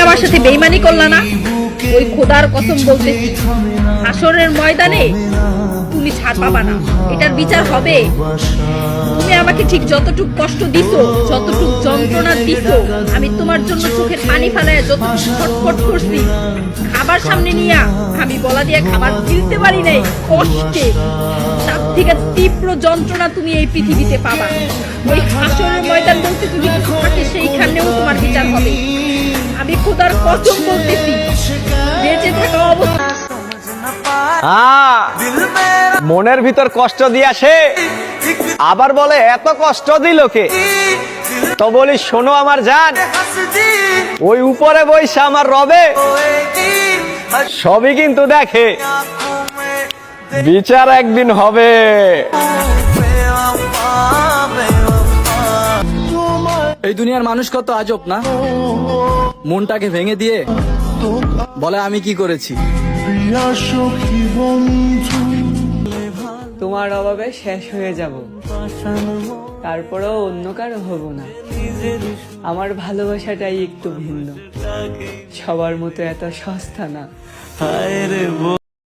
আমার সাথে বেইমানি করলা না? ওই খোদার কসম বলতেছি, হাসরের ময়দানে তুমি ছাড় পাবা না, এটার বিচার হবে। তুমি আমাকে ঠিক যতটুকু কষ্ট দিছো, যতটুকু যন্ত্রণা দিছো, আমি তোমার জন্য চোখের পানি ফেলায় যতটুকু ছটফট করছি, খাবার সামনে নিয়ে আমি গলা দিয়ে খাবার গিলতে পারি নাই কষ্টে, তার থেকে তীব্র যন্ত্রণা তুমি এই পৃথিবীতে পাবা। ওই হাসরের ময়দান বলতে তুমি কিছু থাকে, সেইখানেও তোমার বিচার হবে। আমি খোদার কসম বলতেছি, বেঁচে থাকা অবস্থা মনের ভিতর কষ্ট দিয়াছে, আবার বলে এত কষ্ট দিল কে? তো বলি শোনো আমার জান, ওই উপরে বইসা আমার রবে সবই কিন্তু দেখে, বিচার একদিন হবে। এই দুনিয়ার মানুষ কত আজব না, মনটাকে ভেঙে দিয়ে বলে আমি কি করেছি। তোমার অভাবে শেষ হয়ে যাব, তারপরেও অন্য কারো হব না। আমার ভালোবাসাটাই একটু ভিন্ন, সবার মতো এত সস্তা না।